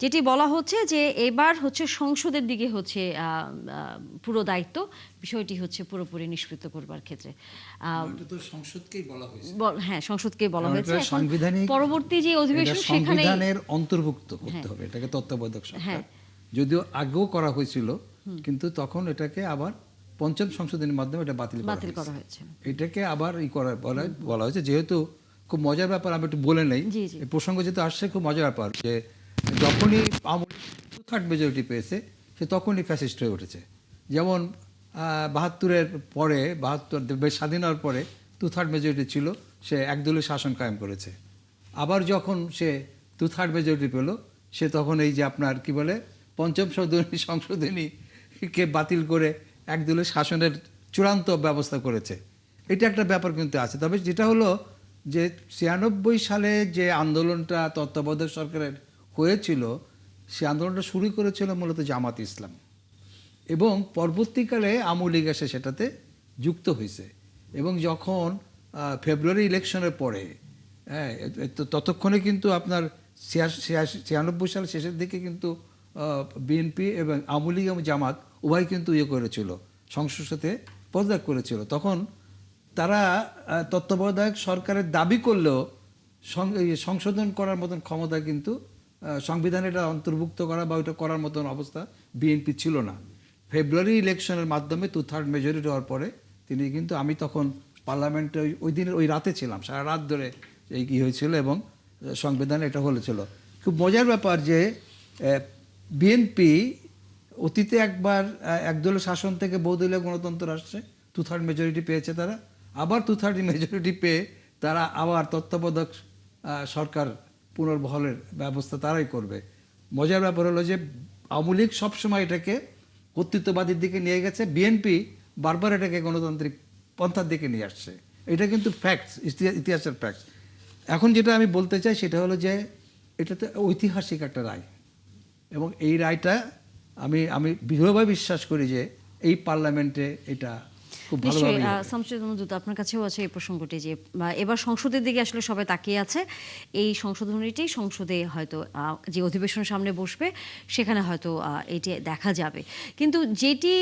যেটি বলা হচ্ছে যে এবার হচ্ছে সংসদের দিকে হচ্ছে পুরো দায়িত্ব, বিষয়টি হচ্ছে পুরোপুরি নিষ্পৃত করবার ক্ষেত্রে। আ না, এটা তো সংসদকেই বলা হয়েছে। হ্যাঁ, সংসদকে বলা কারণ হয়েছে। এটা এখন সাংবিধানিক, পরবর্তী যে এটা অধিবেশন সেখানেই সংবিধানের অন্তর্ভুক্ত করতে হ্যাঁ, হবে এটাকে, তত্ত্বাবধায়ক সরকার। হ্যাঁ, যদিও আগেও করা হয়েছিল, কিন্তু তখন এটাকে আবার পঞ্চম সংশোধনীর মাধ্যমে এটা বাতিল করা বাতিল করা হয়েছে। হয়েছে। এটাকে আবার বলা হয়েছে। যেহেতু খুব মজার ব্যাপার, আমি একটু বলে নেই, জি, জি। এই প্রসঙ্গ যেহেতু আসছে, খুব মজার ব্যাপার যে যখনই আওয়ামী লীগ 2/3 মেজরিটি পেয়েছে, সে তখনই ফ্যাসিস্ট হয়ে উঠেছে। যেমন 72-এর পরে, 72 দেশ স্বাধীন হওয়ার পরে 2/3 মেজরিটি ছিল, সে একদলীয় শাসন কায়েম করেছে। আবার যখন সে 2/3 মেজরিটি পেল, সে তখন এই যে আপনার কি বলে পঞ্চম সংশোধনীকে বাতিল করে একদলীয় শাসনের চূড়ান্ত ব্যবস্থা করেছে। এটা একটা ব্যাপার কিন্তু আছে। তবে যেটা হলো যে 96 সালে যে আন্দোলনটা তত্ত্বাবধায়ক সরকারের হয়েছিল, সে আন্দোলনটা শুরু করেছিল মূলত জামাত ইসলাম, এবং পরবর্তীকালে আওয়ামী লীগ এসে সেটাতে যুক্ত হয়েছে। এবং যখন ফেব্রুয়ারি ইলেকশনের পরে, হ্যাঁ, ততক্ষণে কিন্তু আপনার 96 সালের শেষের দিকে কিন্তু বিএনপি এবং আওয়ামী লীগ এবং জামাত উভয় কিন্তু করেছিল, সংসদে পদত্যাগ করেছিল। তখন তারা তত্ত্বাবধায়ক সরকারের দাবি করলেও সংশোধন করার মতন ক্ষমতা কিন্তু সংবিধানে এটা অন্তর্ভুক্ত করা বা ওইটা করার মতন অবস্থা বিএনপি ছিল না। ফেব্রুয়ারি ইলেকশনের মাধ্যমে 2/3 মেজরিটি হওয়ার পরে তিনি কিন্তু, আমি তখন পার্লামেন্টে ওই দিনের ওই রাতে ছিলাম, সারা রাত ধরে এই কী হয়েছিল, এবং সংবিধানে এটা হয়েছিল। খুব মজার ব্যাপার যে বিএনপি অতীতে একবার একদলীয় শাসন থেকে বহুদলীয় গণতন্ত্র আসছে, 2/3 মেজরিটি পেয়েছে তারা, আবার 2/3 মেজরিটি পেয়ে তারা আবার তত্ত্বাবধায়ক সরকার পুনর্বহলের ব্যবস্থা তারাই করবে। মজার ব্যাপার হলো যে আওয়ামী লীগ সবসময় এটাকে কর্তৃত্ববাদীর দিকে নিয়ে গেছে, বিএনপি বারবার এটাকে গণতান্ত্রিক পন্থার দিকে নিয়ে আসছে। এটা কিন্তু ফ্যাক্টস, ইতিহাসের ফ্যাক্টস। এখন যেটা আমি বলতে চাই সেটা হলো যে এটাতে ঐতিহাসিক একটা রায়, এবং এই রায়টা আমি আমি দৃঢ়ভাবে বিশ্বাস করি যে এই পার্লামেন্টে এটা খুব নিশ্চয়ই ভালোভাবে হবে। শামসুজ্জামান দূত, আপনার কাছেও আছে এই প্রসঙ্গটি যে এবার সংসদের দিকে আসলে সবাই তাকিয়ে আছে। এই সংশোধনীটি সংসদে হয়তো যে অধিবেশন সামনে বসবে সেখানে হয়তো এটি দেখা যাবে। কিন্তু যেটি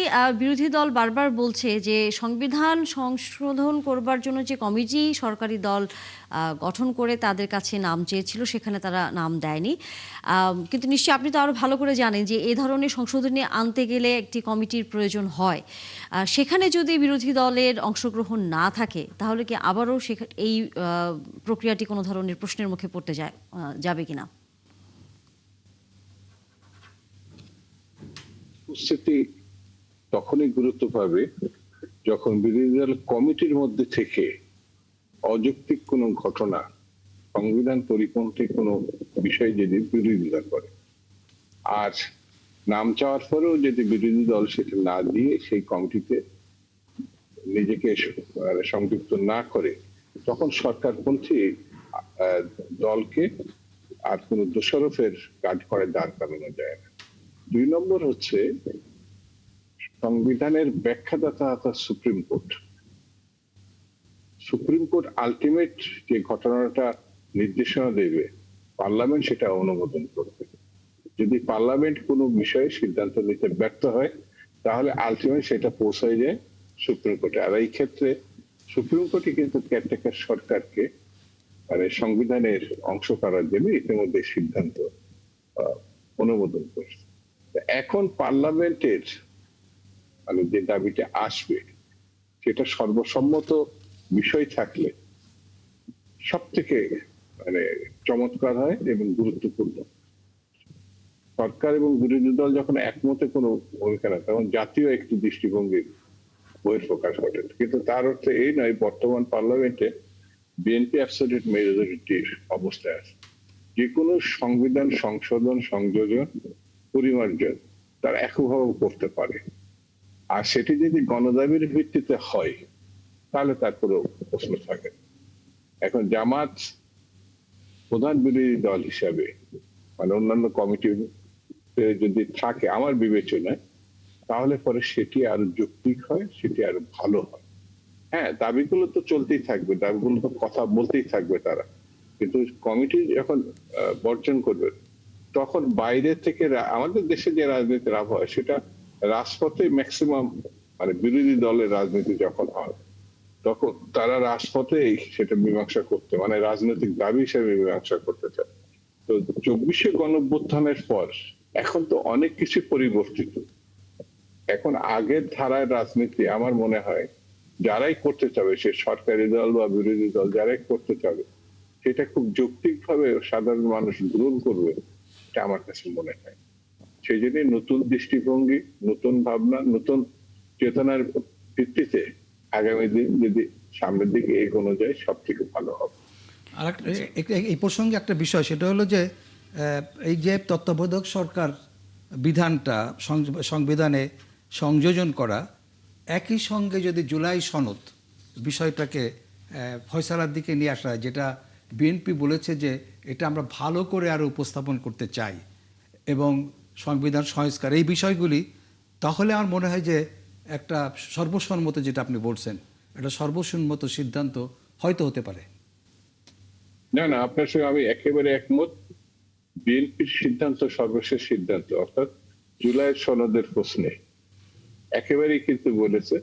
বিরোধী দল বারবার বলছে যে সংবিধান সংশোধন করবার জন্য যে কমিটি সরকারি দল গঠন করে তাদের কাছে নাম চেয়েছিল, সেখানে তারা নাম দেয়নি। কিন্তু নিশ্চয়ই আপনি তো আরও ভালো করে জানেন যে এ ধরনের সংশোধনী আনতে গেলে একটি কমিটির প্রয়োজন হয়। সেখানে যদি বিরোধী দলের অংশগ্রহণ না থাকে, তাহলে কি আবারও এই প্রক্রিয়াটি কোনো ধরনের প্রশ্নের মুখে পড়তে যাবে কিনা? উপস্থিতি তখনই গুরুত্ব পাবে যখন বিরোধী দল কমিটির মধ্যে থেকে অযৌক্তিক কোনো ঘটনা, সংবিধান পরিপন্থী কোনো বিষয় যদি বিরোধিতা করে, আর নাম চাওয়ার পরেও যদি বিরোধী দল সেটা না দিয়ে সেই কমিটিতে নিজেকে সংযুক্ত না করে, তখন সরকারপন্থী দলকে আর কোনো দোষারোপের কাজ করে দাঁড় করানো যায় না। 2 নম্বর হচ্ছে সংবিধানের ব্যাখ্যাদাতা অর্থাৎ supreme court. Supreme court ultimate যে ঘটনাটা নির্দেশনা দেবে, পার্লামেন্ট সেটা অনুমোদন করবে। যদি পার্লামেন্ট কোনো বিষয়ে সিদ্ধান্ত নিতে ব্যর্থ হয়, তাহলে আলটিমেট সেটা পৌঁছায় যায় সুপ্রিম কোর্টে। আর এই ক্ষেত্রে সুপ্রিম কোর্টই কিন্তু কেয়ারটেকার সরকারকে মানে সংবিধানের অংশ করার জন্য ইতিমধ্যে সিদ্ধান্ত অনুমোদন করছে। এখন পার্লামেন্টের মানে যে দাবিটা আসবে, সেটা সর্বসম্মত বিষয় থাকলে সব থেকে মানে চমৎকার হয় এবং গুরুত্বপূর্ণ। সরকার এবং বিরোধী দল যখন একমতে কোনো ভূমিকা নেয়, তখন জাতীয় একটি দৃষ্টিভঙ্গির বহিঃপ্রকাশ ঘটে। কিন্তু তার অর্থ এই নয় বর্তমান পার্লামেন্টে বিএনপি অ্যাবসলিউট মেজরিটির অবস্থায় আছে। যে কোনো সংবিধান সংশোধন, সংযোজন, পরিমার্জন তারা এককভাবে করতে পারে। আর সেটি যদি গণদাবির ভিত্তিতে হয়, তাহলে তার কোনো প্রশ্ন থাকে না। এখন জামাত প্রধান বিরোধী দল হিসাবে মানে অন্যান্য কমিটি যদি থাকে আমার বিবেচনায়, তাহলে পরে সেটি আরো যৌক্তিক হয়, সেটি আরো ভালো হয়। হ্যাঁ, দাবিগুলো তো চলতেই থাকবে, দাবিগুলো তো কথা বলতেই থাকবে তারা, কিন্তু কমিটি যখন বর্জন করবে তখন বাইরে থেকে আমাদের দেশে যে রাজনীতির আবহাওয়া সেটা রাজপথে ম্যাক্সিমাম, মানে বিরোধী দলের রাজনীতি যখন হয় তখন তারা রাজপথে সেটা মীমাংসা করতে, মানে রাজনৈতিক দাবি হিসেবে মীমাংসা করতে চায়। তো 24শে গণঅভ্যুত্থানের পর এখন তো অনেক কিছু পরিবর্তিত। এখন আগের ধারায় রাজনীতি আমার মনে হয় যারাই করতে চাবে, সে সরকারি দল বা বিরোধী দল, যারাই করতে চাবে সেটা খুব যৌক্তিকভাবে সাধারণ মানুষ গ্রহণ করবে, এটা আমার কাছে মনে হয়। সেই জন্য নতুন দৃষ্টিভঙ্গি, নতুন ভাবনা, নতুন চেতনার ভিত্তিতে আগামী দিন যদি সামনের দিকে এগোনো যায় সব থেকে ভালো হবে। আর এই প্রসঙ্গে একটা বিষয়, সেটা হলো যে এই যে তত্ত্বাবধায়ক সরকার বিধানটা সংবিধানে সংযোজন করা, একই সঙ্গে যদি জুলাই সনদ বিষয়টাকে ফয়সালার দিকে নিয়ে আসা হয়, যেটা বিএনপি বলেছে যে এটা আমরা ভালো করে আরো উপস্থাপন করতে চাই এবং সংবিধান সংস্কার, এই বিষয়গুলি, তাহলে আমার মনে হয় যে একটা সর্বসম্মত, যেটা আপনি বলছেন, একটা সর্বসম্মত সিদ্ধান্ত হয়তো হতে পারে। না না, আপনার সঙ্গে আমি একেবারে একমত। বিএনপির সিদ্ধান্ত সর্বশেষ সিদ্ধান্ত, অর্থাৎ জুলাই সনদের প্রশ্নে একেবারেই কিন্তু বলেছে,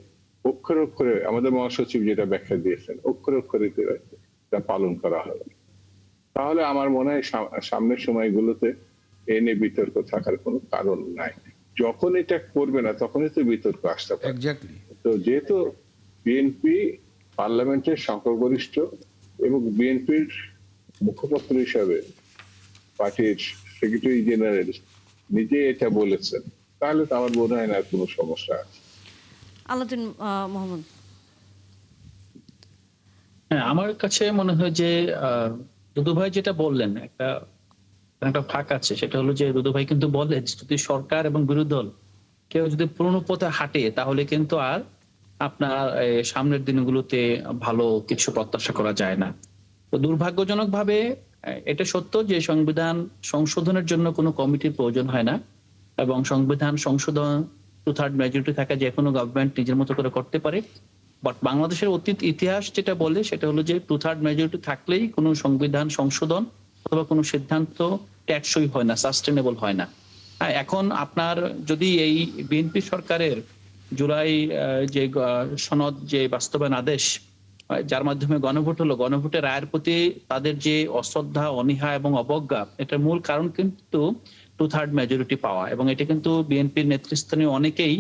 অক্ষরে অক্ষরে আমাদের মহাসচিব যেটা ব্যাখ্যা দিয়েছেন, অক্ষরে অক্ষরে তা পালন করা হবে। তাহলে আমার মনে হয় সামনের সময়গুলোতে এ নিয়ে বিতর্ক থাকার কোনো কারণ নাই। যখন এটা করবে না তখনই তো বিতর্ক আসতে পারে। এক্স্যাক্টলি। তো যেহেতু বিএনপি পার্লামেন্টের সংখ্যাগরিষ্ঠ এবং বিএনপির মুখপাত্র হিসাবে পার্টির সেক্রেটারি জেনারেল নিজে এটা বলেছেন, তাহলে তো আমার মনে হয় না কোনো সমস্যা আছে। আলাউদ্দিন মোহাম্মদ। হ্যাঁ, আমার কাছে মনে হয় যে দুদু ভাই যেটা বললেন, একটা একটা ফাঁক আছে। সেটা হলো যে দুদু ভাই কিন্তু বলে যদি সরকার এবং বিরোধী দল কেউ যদি পুরনো পথে হাঁটে তাহলে কিন্তু আর আপনার সামনের দিনগুলোতে ভালো কিছু প্রত্যাশা করা যায় না। তো দুর্ভাগ্যজনক ভাবে এটা সত্য যে সংবিধান সংশোধনের জন্য কোনো কমিটির প্রয়োজন হয় না, এবং সংবিধান সংশোধন 2/3 মেজরিটি থাকা যে কোনো গভর্নমেন্ট নিজের মতো করে করতে পারে। বাট বাংলাদেশের অতীত ইতিহাস যেটা বলে সেটা হলো যে 2/3 মেজরিটি থাকলেই কোনো সংবিধান সংশোধন অথবা কোনো সিদ্ধান্ত টেকসই হয় না, সাস্টেনেবল হয় না। এখন আপনার যদি এই বিএনপি সরকারের জুলাই যে সনদ যে বাস্তবায়ন আদেশ, যার মাধ্যমে গণভোট হলো, গণভোটের রায়ের প্রতি তাদের যে অশ্রদ্ধা, অনীহা এবং অবজ্ঞা, এটার মূল কারণ কিন্তু 2/3 মেজরিটি পাওয়া। এবং এটা কিন্তু বিএনপির নেতৃস্থানীয় অনেকেই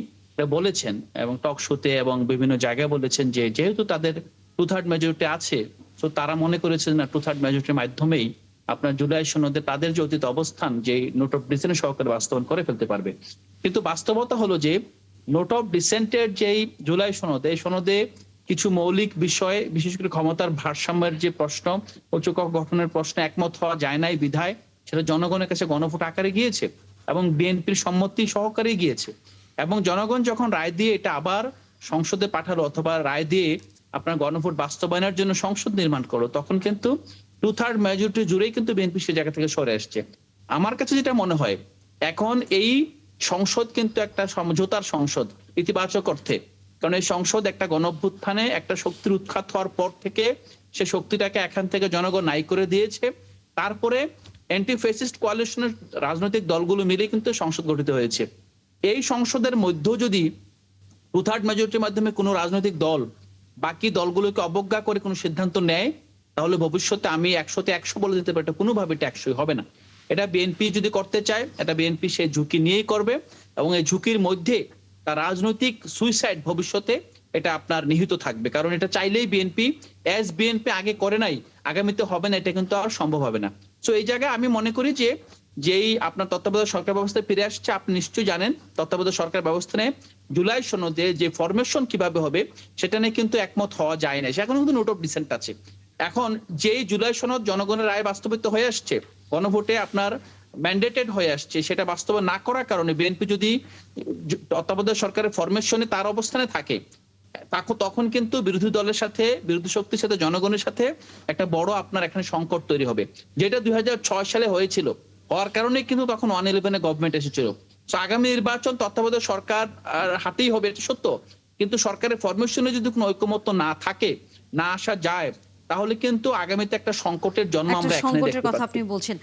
বলেছেন এবং টক শোতে এবং বিভিন্ন জায়গায় বলেছেন যে যেহেতু তাদের 2/3 মেজরিটি আছে, তো তারা মনে করেছেন না 2/3 মেজরিটির মাধ্যমেই আপনার জুলাই সনদে তাদের যে অতীত অবস্থান যে নোট অফ ডিসেন্ট সহকারে বাস্তবায়ন করে ফেলতে পারবে। কিন্তু বাস্তবতা হলো যে নোট অফ ডিসেন্টের যেই জুলাই সনদ, এই সনদে কিছু মৌলিক বিষয়, বিশেষ করে ক্ষমতার ভারসাম্যের যে প্রশ্ন, উচ্চকক্ষ গঠনের প্রশ্নে একমত হওয়া যায় নাই বিধায় সেটা জনগণের কাছে গণভোট আকারে গিয়েছে এবং বিএনপির সম্মতি সহকারে গিয়েছে। এবং জনগণ যখন রায় দিয়ে এটা আবার সংসদে পাঠালো অথবা রায় দিয়ে আপনার গণভোট বাস্তবায়নের জন্য সংসদ নির্মাণ করলো, তখন কিন্তু 2/3 মেজরিটি জুড়েই কিন্তু বিএনপি সে জায়গা থেকে সরে আসছে। আমার কাছে যেটা মনে হয়, এখন এই সংসদ কিন্তু একটা সমঝোতার সংসদ ইতিবাচক অর্থে, কারণ এই সংসদ একটা গণঅভ্যুত্থানে একটা শক্তির উৎখাত হওয়ার পর থেকে সে শক্তিটাকে এখান থেকে জনগণ নাই করে দিয়েছে। তারপরে অ্যান্টি ফ্যাসিস্ট কোয়ালিশনের রাজনৈতিক দলগুলো মিলে কিন্তু সংসদ গঠিত হয়েছে। এই সংসদের মধ্যেও যদি 2/3 মেজরিটির মাধ্যমে কোনো রাজনৈতিক দল বাকি দলগুলোকে অবজ্ঞা করে কোনো সিদ্ধান্ত নেয়, তাহলে ভবিষ্যতে আমি 100তে 100 বলে দিতে পারি এটা কোনোভাবে টেকসই হবে না। এটা বিএনপি যদি করতে চায়, এটা বিএনপি সেই ঝুঁকি নিয়েই করবে এবং এই ঝুঁকির মধ্যে তার রাজনৈতিক সুইসাইড ভবিষ্যতে এটা আপনার নিহিত থাকবে। কারণ এটা চাইলেই বিএনপি বিএনপি আগে করে নাই, আগামীতে হবে না, এটা কিন্তু আর সম্ভব হবে না। সো এই জায়গায় আমি মনে করি যে যেই আপনার তত্ত্বাবধায়ক সরকার ব্যবস্থায় ফিরে আসছে, আপনি নিশ্চয়ই জানেন তত্ত্বাবধায়ক সরকার ব্যবস্থা নিয়ে জুলাই সনদে যে ফরমেশন কিভাবে হবে সেটা নিয়ে কিন্তু একমত হওয়া যায় না, সেখানে কিন্তু নোট অফ ডিসেন্ট আছে। এখন যেই জুলাই সনদ জনগণের রায় বাস্তবিত হয়ে আসছে, গণভোটে আপনার ম্যান্ডেটেড হয়ে আসছে, সেটা বাস্তবায়ন না করার কারণে বিএনপি যদি তত্ত্বাবধায়ক সরকারের ফরমেশনে তার অবস্থানে থাকে, তখন কিন্তু বিরোধী দলের সাথে, বিরোধী শক্তির সাথে জনগণের সাথে একটা বড় আপনার এখানে সংকট তৈরি হবে, যেটা 2006 সালে হয়েছিল। হওয়ার কারণে কিন্তু তখন 111 গভর্নমেন্ট এসেছিল। তো আগামী নির্বাচন তত্ত্বাবধায়ক সরকার হাতেই হবে, এটা সত্য, কিন্তু সরকারের ফরমেশনে যদি কোনো ঐকমত্য না থাকে, না আসা যায়, তাহলে কিন্তু আগামীতে একটা সংকটের জন্ম আমরা এখানে দেখতে পাচ্ছি। সংকটের কথা আপনি বলছেন।